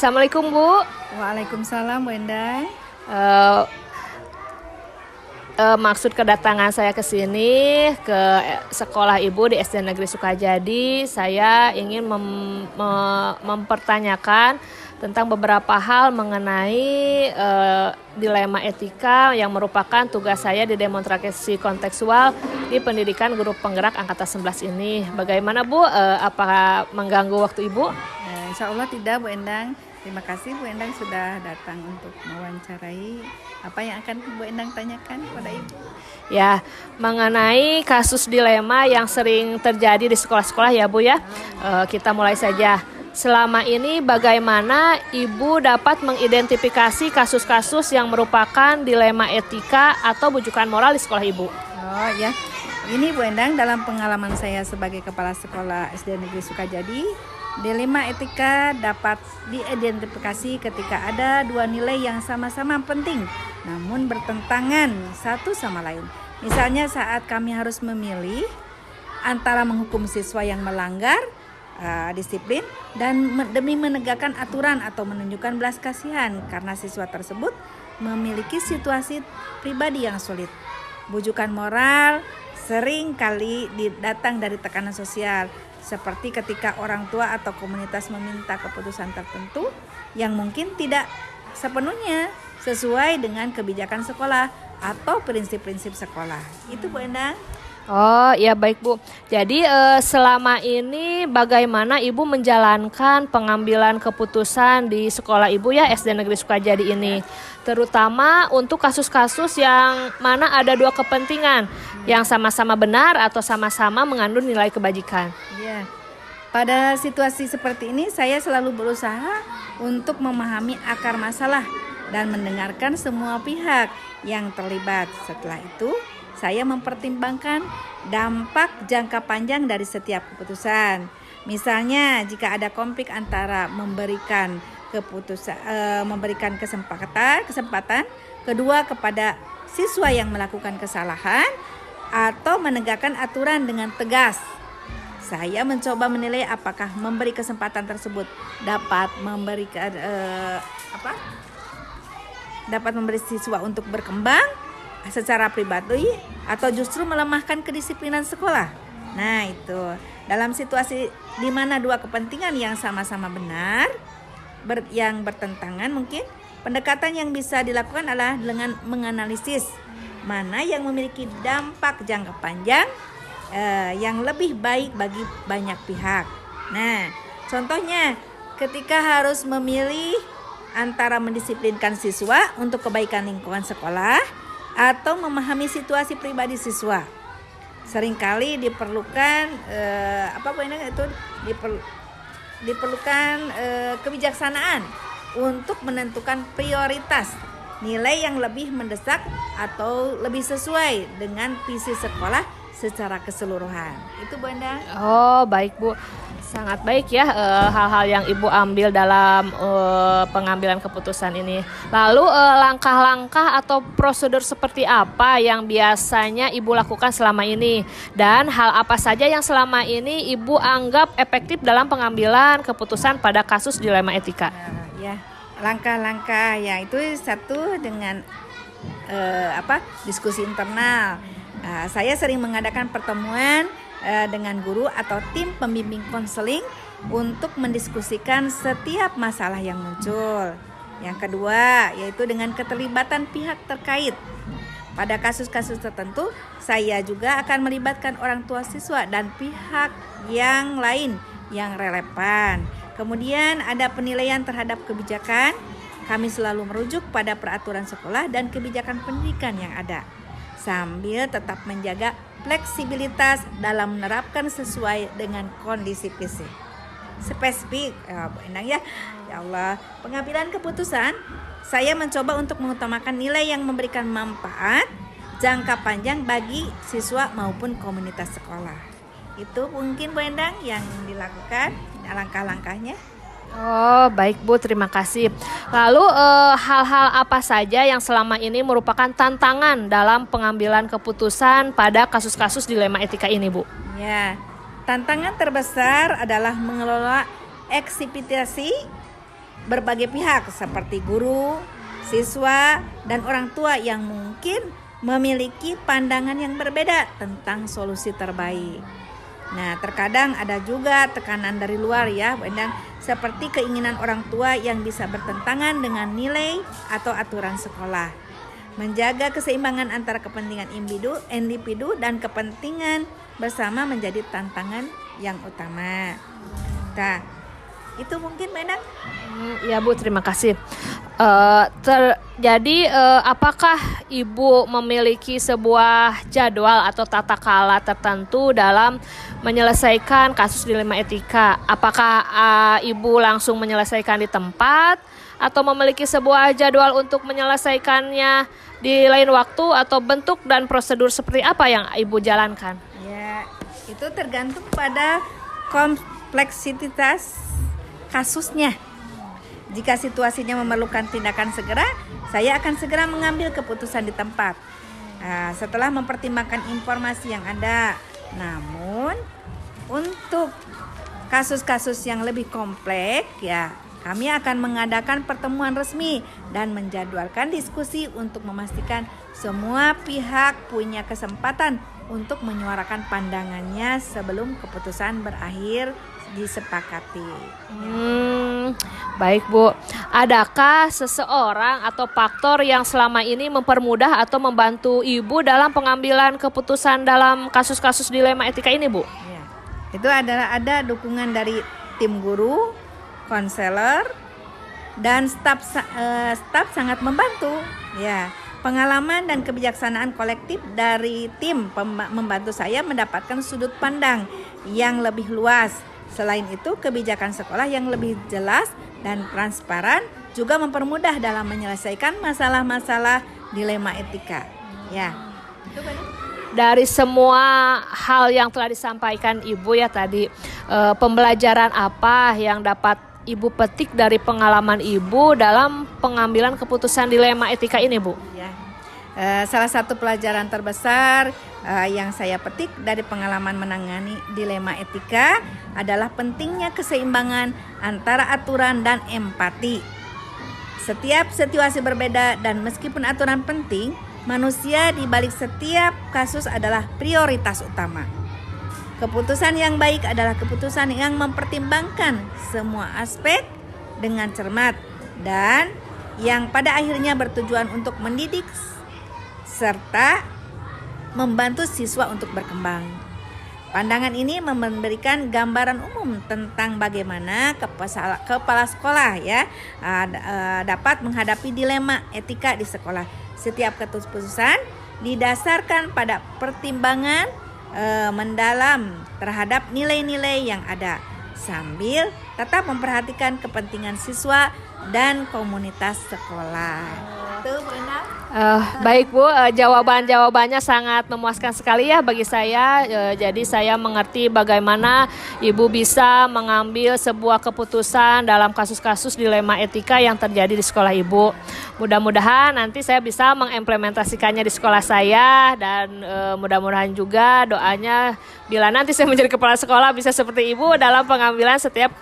Assalamualaikum Bu. Waalaikumsalam Bu Endang. Eh, Maksud kedatangan saya ke sini ke sekolah Ibu di SD Negeri Sukajadi, saya ingin mempertanyakan tentang beberapa hal mengenai dilema etika yang merupakan tugas saya di demonstrasi kontekstual di pendidikan guru penggerak angkatan 11 ini. Bagaimana Bu? Apakah mengganggu waktu Ibu? Insya Allah tidak Bu Endang. Terima kasih Bu Endang sudah datang untuk mewawancarai. Apa yang akan Bu Endang tanyakan kepada Ibu? Ya, mengenai kasus dilema yang sering terjadi di sekolah-sekolah ya Bu ya. Kita mulai saja. Selama ini bagaimana Ibu dapat mengidentifikasi kasus-kasus yang merupakan dilema etika atau bujukan moral di sekolah Ibu? Oh ya, ini Bu Endang, dalam pengalaman saya sebagai kepala sekolah SD Negeri Sukajadi, dilema etika dapat diidentifikasi ketika ada dua nilai yang sama-sama penting namun bertentangan satu sama lain. Misalnya saat kami harus memilih antara menghukum siswa yang melanggar disiplin dan demi menegakkan aturan atau menunjukkan belas kasihan karena siswa tersebut memiliki situasi pribadi yang sulit. Bujukan moral sering kali datang dari tekanan sosial, seperti ketika orang tua atau komunitas meminta keputusan tertentu yang mungkin tidak sepenuhnya sesuai dengan kebijakan sekolah atau prinsip-prinsip sekolah. Itu Bu Endang. Oh ya, baik Bu. Jadi selama ini bagaimana Ibu menjalankan pengambilan keputusan di sekolah Ibu ya SD Negeri Sukajadi ini, terutama untuk kasus-kasus yang mana ada dua kepentingan yang sama-sama benar atau sama-sama mengandung nilai kebajikan. Ya. Pada situasi seperti ini saya selalu berusaha untuk memahami akar masalah dan mendengarkan semua pihak yang terlibat. Setelah itu saya mempertimbangkan dampak jangka panjang dari setiap keputusan. Misalnya jika ada konflik antara memberikan kesempatan kedua kepada siswa yang melakukan kesalahan atau menegakkan aturan dengan tegas. Saya mencoba menilai apakah memberi kesempatan tersebut dapat memberi siswa untuk berkembang secara pribadi atau justru melemahkan kedisiplinan sekolah. Nah, itu dalam situasi di mana dua kepentingan yang sama-sama benar yang bertentangan, mungkin pendekatan yang bisa dilakukan adalah dengan menganalisis mana yang memiliki dampak jangka panjang yang lebih baik bagi banyak pihak. Nah, contohnya ketika harus memilih antara mendisiplinkan siswa untuk kebaikan lingkungan sekolah atau memahami situasi pribadi siswa. Seringkali diperlukan diperlukan kebijaksanaan untuk menentukan prioritas nilai yang lebih mendesak atau lebih sesuai dengan visi sekolah secara keseluruhan. Itu Bu Endang. Oh baik Bu, sangat baik ya hal-hal yang Ibu ambil dalam pengambilan keputusan ini. Lalu langkah-langkah atau prosedur seperti apa yang biasanya Ibu lakukan selama ini? Dan hal apa saja yang selama ini Ibu anggap efektif dalam pengambilan keputusan pada kasus dilema etika? Ya, langkah-langkah ya itu satu dengan diskusi internal. Saya sering mengadakan pertemuan dengan guru atau tim pembimbing konseling untuk mendiskusikan setiap masalah yang muncul. Yang kedua, yaitu dengan keterlibatan pihak terkait. Pada kasus-kasus tertentu, saya juga akan melibatkan orang tua siswa dan pihak yang lain yang relevan. Kemudian ada penilaian terhadap kebijakan. Kami selalu merujuk pada peraturan sekolah dan kebijakan pendidikan yang ada, sambil tetap menjaga fleksibilitas dalam menerapkan sesuai dengan kondisi fisik. Spesifik, Bu Endang ya. Ya Allah, pengambilan keputusan saya mencoba untuk mengutamakan nilai yang memberikan manfaat jangka panjang bagi siswa maupun komunitas sekolah. Itu mungkin Bu Endang yang dilakukan langkah-langkahnya. Oh baik Bu, terima kasih. Lalu hal-hal apa saja yang selama ini merupakan tantangan dalam pengambilan keputusan pada kasus-kasus dilema etika ini Bu? Ya, tantangan terbesar adalah mengelola ekspektasi berbagai pihak seperti guru, siswa, dan orang tua yang mungkin memiliki pandangan yang berbeda tentang solusi terbaik. Nah, terkadang ada juga tekanan dari luar ya, Bu Endang, seperti keinginan orang tua yang bisa bertentangan dengan nilai atau aturan sekolah. Menjaga keseimbangan antara kepentingan individu dan kepentingan bersama menjadi tantangan yang utama. Nah, itu mungkin Bu Endang. Ya Bu, terima kasih. Jadi apakah Ibu memiliki sebuah jadwal atau tata kala tertentu dalam menyelesaikan kasus dilema etika? Apakah Ibu langsung menyelesaikan di tempat atau memiliki sebuah jadwal untuk menyelesaikannya di lain waktu, atau bentuk dan prosedur seperti apa yang Ibu jalankan? Ya, itu tergantung pada kompleksitas kasusnya. Jika situasinya memerlukan tindakan segera, saya akan segera mengambil keputusan di tempat. Setelah mempertimbangkan informasi yang ada. Namun, untuk kasus-kasus yang lebih kompleks, ya, kami akan mengadakan pertemuan resmi dan menjadwalkan diskusi untuk memastikan semua pihak punya kesempatan untuk menyuarakan pandangannya sebelum keputusan berakhir disepakati. Baik Bu, adakah seseorang atau faktor yang selama ini mempermudah atau membantu Ibu dalam pengambilan keputusan dalam kasus-kasus dilema etika ini, Bu? Ya, itu ada dukungan dari tim guru, konselor, dan staf sangat membantu. Ya, pengalaman dan kebijaksanaan kolektif dari tim membantu saya mendapatkan sudut pandang yang lebih luas. Selain itu, kebijakan sekolah yang lebih jelas dan transparan juga mempermudah dalam menyelesaikan masalah-masalah dilema etika. Ya. Dari semua hal yang telah disampaikan Ibu ya tadi, pembelajaran apa yang dapat Ibu petik dari pengalaman Ibu dalam pengambilan keputusan dilema etika ini, Bu? Ya. Salah satu pelajaran terbesar yang saya petik dari pengalaman menangani dilema etika adalah pentingnya keseimbangan antara aturan dan empati. Setiap situasi berbeda dan meskipun aturan penting, manusia di balik setiap kasus adalah prioritas utama. Keputusan yang baik adalah keputusan yang mempertimbangkan semua aspek dengan cermat dan yang pada akhirnya bertujuan untuk mendidik serta membantu siswa untuk berkembang. Pandangan ini memberikan gambaran umum tentang bagaimana kepala sekolah ya dapat menghadapi dilema etika di sekolah. Setiap keputusan didasarkan pada pertimbangan mendalam terhadap nilai-nilai yang ada sambil tetap memperhatikan kepentingan siswa dan komunitas sekolah. Tuh, Baik Bu, jawaban-jawabannya sangat memuaskan sekali ya bagi saya. Jadi saya mengerti bagaimana Ibu bisa mengambil sebuah keputusan dalam kasus-kasus dilema etika yang terjadi di sekolah Ibu. Mudah-mudahan nanti saya bisa mengimplementasikannya di sekolah saya, dan mudah-mudahan juga doanya bila nanti saya menjadi kepala sekolah bisa seperti Ibu dalam pengambilan setiap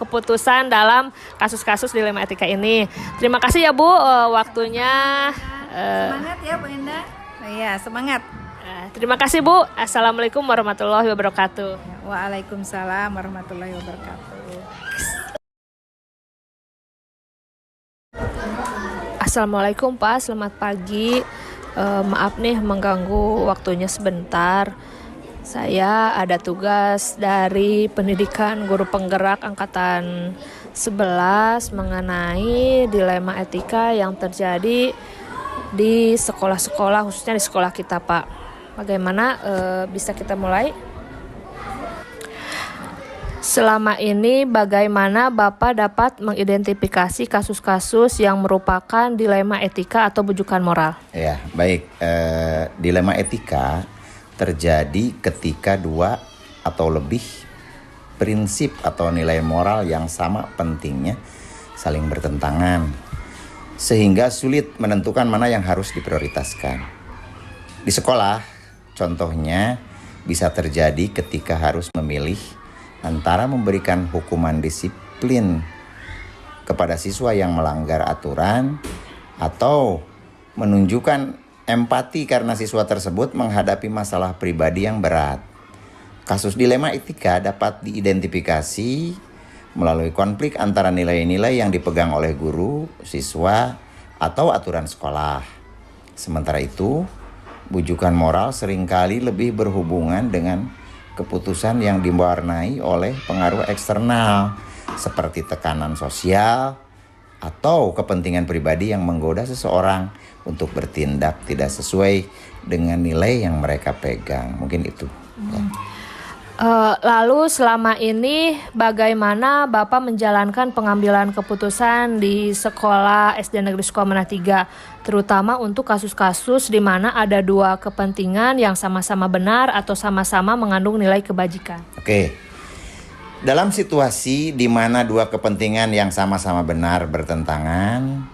keputusan dalam kasus-kasus dilema etika ini. Terima kasih ya Bu waktunya. Semangat ya Bu Indah. Iya, semangat. Terima kasih Bu. Assalamualaikum warahmatullahi wabarakatuh. Waalaikumsalam warahmatullahi wabarakatuh. Assalamualaikum Pak, selamat pagi. Maaf nih mengganggu waktunya sebentar. Saya ada tugas dari pendidikan guru penggerak angkatan 11 mengenai dilema etika yang terjadi di sekolah-sekolah, khususnya di sekolah kita Pak. Bagaimana bisa kita mulai? Selama ini bagaimana Bapak dapat mengidentifikasi kasus-kasus yang merupakan dilema etika atau bujukan moral? Ya, baik. Dilema etika terjadi ketika dua atau lebih prinsip atau nilai moral yang sama pentingnya saling bertentangan, sehingga sulit menentukan mana yang harus diprioritaskan. Di sekolah, contohnya bisa terjadi ketika harus memilih antara memberikan hukuman disiplin kepada siswa yang melanggar aturan atau menunjukkan empati karena siswa tersebut menghadapi masalah pribadi yang berat. Kasus dilema etika dapat diidentifikasi melalui konflik antara nilai-nilai yang dipegang oleh guru, siswa, atau aturan sekolah. Sementara itu, bujukan moral seringkali lebih berhubungan dengan keputusan yang diwarnai oleh pengaruh eksternal seperti tekanan sosial atau kepentingan pribadi yang menggoda seseorang untuk bertindak tidak sesuai dengan nilai yang mereka pegang. Mungkin itu. Ya. Lalu selama ini bagaimana Bapak menjalankan pengambilan keputusan di sekolah SD Negeri Sukamana 3, terutama untuk kasus-kasus di mana ada dua kepentingan yang sama-sama benar atau sama-sama mengandung nilai kebajikan? Oke. Dalam situasi di mana dua kepentingan yang sama-sama benar bertentangan,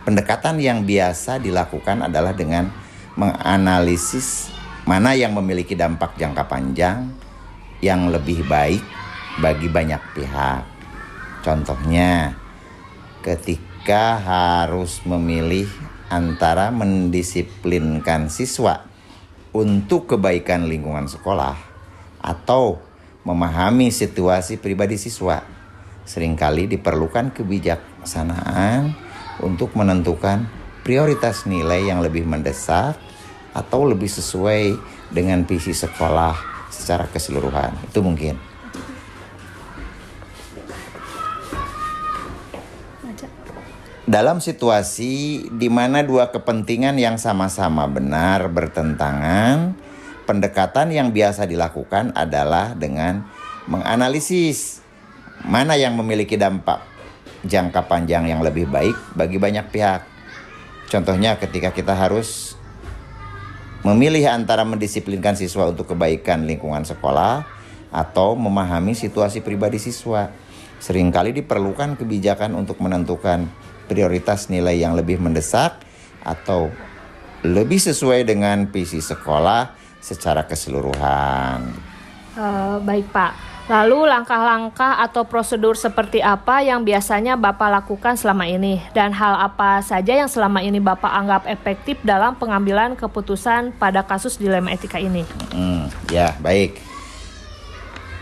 pendekatan yang biasa dilakukan adalah dengan menganalisis mana yang memiliki dampak jangka panjang yang lebih baik bagi banyak pihak. Contohnya, ketika harus memilih antara mendisiplinkan siswa untuk kebaikan lingkungan sekolah atau memahami situasi pribadi siswa, seringkali diperlukan kebijaksanaan untuk menentukan prioritas nilai yang lebih mendesak atau lebih sesuai dengan visi sekolah secara keseluruhan. Itu mungkin. Dalam situasi di mana dua kepentingan yang sama-sama benar bertentangan, pendekatan yang biasa dilakukan adalah dengan menganalisis mana yang memiliki dampak jangka panjang yang lebih baik bagi banyak pihak. Contohnya ketika kita harus memilih antara mendisiplinkan siswa untuk kebaikan lingkungan sekolah atau memahami situasi pribadi siswa. Seringkali diperlukan kebijakan untuk menentukan prioritas nilai yang lebih mendesak atau lebih sesuai dengan visi sekolah secara keseluruhan. Baik Pak. Lalu langkah-langkah atau prosedur seperti apa yang biasanya Bapak lakukan selama ini? Dan hal apa saja yang selama ini Bapak anggap efektif dalam pengambilan keputusan pada kasus dilema etika ini? Ya, baik.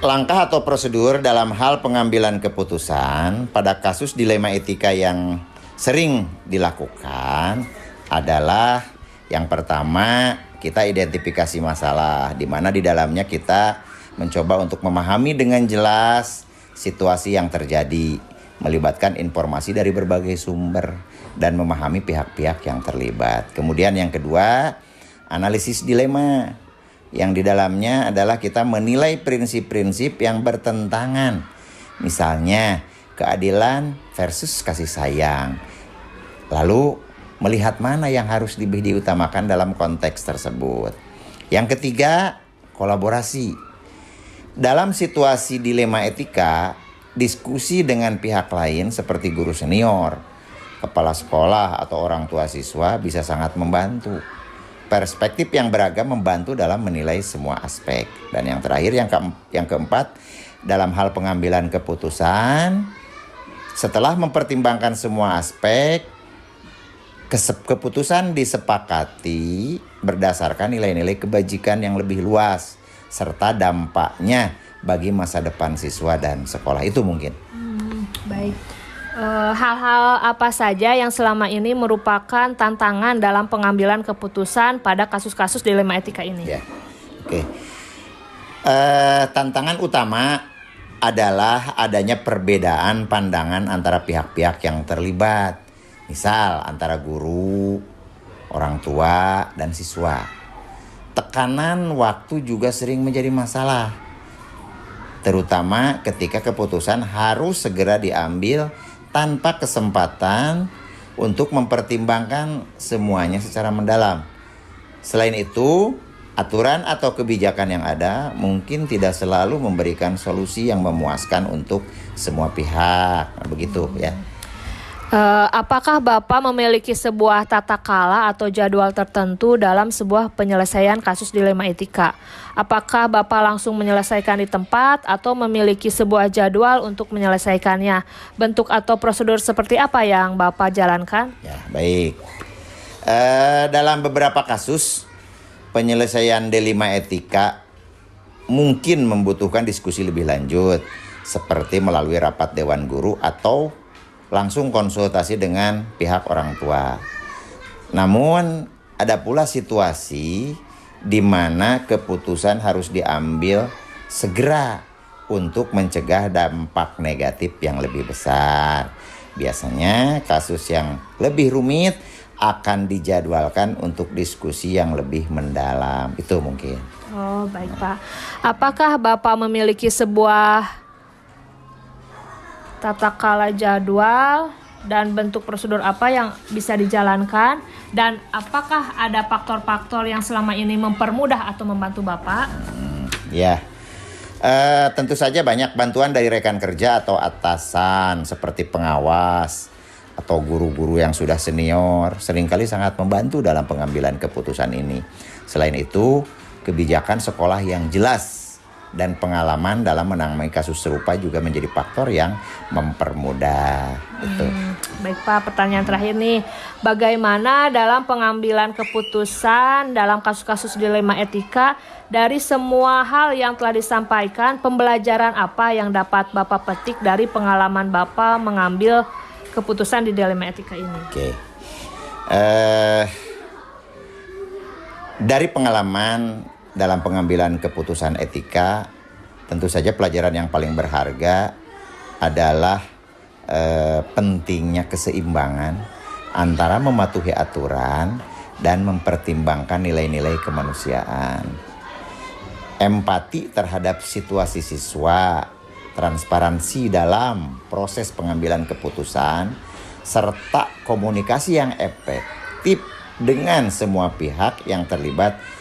Langkah atau prosedur dalam hal pengambilan keputusan pada kasus dilema etika yang sering dilakukan adalah yang pertama, kita identifikasi masalah, di mana di dalamnya kita mencoba untuk memahami dengan jelas situasi yang terjadi, melibatkan informasi dari berbagai sumber, dan memahami pihak-pihak yang terlibat. Kemudian yang kedua, analisis dilema, yang di dalamnya adalah kita menilai prinsip-prinsip yang bertentangan. Misalnya, keadilan versus kasih sayang. Lalu, melihat mana yang harus lebih diutamakan dalam konteks tersebut. Yang ketiga, kolaborasi. Dalam situasi dilema etika, diskusi dengan pihak lain seperti guru senior, kepala sekolah, atau orang tua siswa bisa sangat membantu. Perspektif yang beragam membantu dalam menilai semua aspek. Dan yang terakhir, yang keempat, dalam hal pengambilan keputusan, setelah mempertimbangkan semua aspek, keputusan disepakati berdasarkan nilai-nilai kebajikan yang lebih luas serta dampaknya bagi masa depan siswa dan sekolah. Itu mungkin. Baik. Hal-hal apa saja yang selama ini merupakan tantangan dalam pengambilan keputusan pada kasus-kasus dilema etika ini? Ya. Oke. Tantangan utama adalah adanya perbedaan pandangan antara pihak-pihak yang terlibat. Misal antara guru, orang tua, dan siswa. Tekanan waktu juga sering menjadi masalah, terutama ketika keputusan harus segera diambil tanpa kesempatan untuk mempertimbangkan semuanya secara mendalam. Selain itu, aturan atau kebijakan yang ada mungkin tidak selalu memberikan solusi yang memuaskan untuk semua pihak. Begitu ya. Apakah Bapak memiliki sebuah tata kala atau jadwal tertentu dalam sebuah penyelesaian kasus dilema etika? Apakah Bapak langsung menyelesaikan di tempat atau memiliki sebuah jadwal untuk menyelesaikannya? Bentuk atau prosedur seperti apa yang Bapak jalankan? Ya, baik. Dalam beberapa kasus penyelesaian dilema etika mungkin membutuhkan diskusi lebih lanjut, seperti melalui rapat dewan guru atau langsung konsultasi dengan pihak orang tua. Namun ada pula situasi di mana keputusan harus diambil segera untuk mencegah dampak negatif yang lebih besar. Biasanya kasus yang lebih rumit akan dijadwalkan untuk diskusi yang lebih mendalam. Itu mungkin. Oh, baik Pak. Apakah Bapak memiliki sebuah tata kala jadwal dan bentuk prosedur apa yang bisa dijalankan, dan apakah ada faktor-faktor yang selama ini mempermudah atau membantu Bapak? Ya, tentu saja banyak bantuan dari rekan kerja atau atasan seperti pengawas atau guru-guru yang sudah senior, seringkali sangat membantu dalam pengambilan keputusan ini. Selain itu, kebijakan sekolah yang jelas dan pengalaman dalam menangani kasus serupa juga menjadi faktor yang mempermudah. Baik Pak, pertanyaan terakhir nih. Bagaimana dalam pengambilan keputusan dalam kasus-kasus dilema etika, dari semua hal yang telah disampaikan, pembelajaran apa yang dapat Bapak petik dari pengalaman Bapak mengambil keputusan di dilema etika ini? Oke. Dari pengalaman dalam pengambilan keputusan etika, tentu saja pelajaran yang paling berharga adalah pentingnya keseimbangan antara mematuhi aturan dan mempertimbangkan nilai-nilai kemanusiaan. Empati terhadap situasi siswa, transparansi dalam proses pengambilan keputusan, serta komunikasi yang efektif dengan semua pihak yang terlibat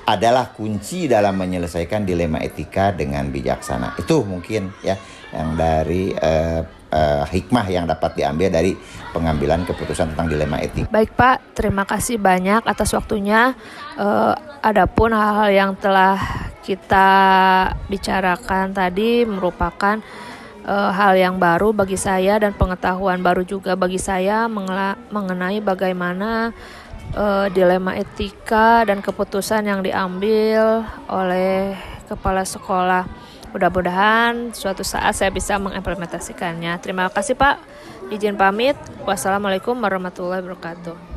adalah kunci dalam menyelesaikan dilema etika dengan bijaksana. Itu mungkin ya yang dari hikmah yang dapat diambil dari pengambilan keputusan tentang dilema etika. Baik Pak, terima kasih banyak atas waktunya. Adapun hal-hal yang telah kita bicarakan tadi merupakan hal yang baru bagi saya dan pengetahuan baru juga bagi saya mengenai bagaimana dilema etika dan keputusan yang diambil oleh kepala sekolah. Mudah-mudahan suatu saat saya bisa mengimplementasikannya. Terima kasih Pak. Izin pamit. Wassalamualaikum warahmatullahi wabarakatuh.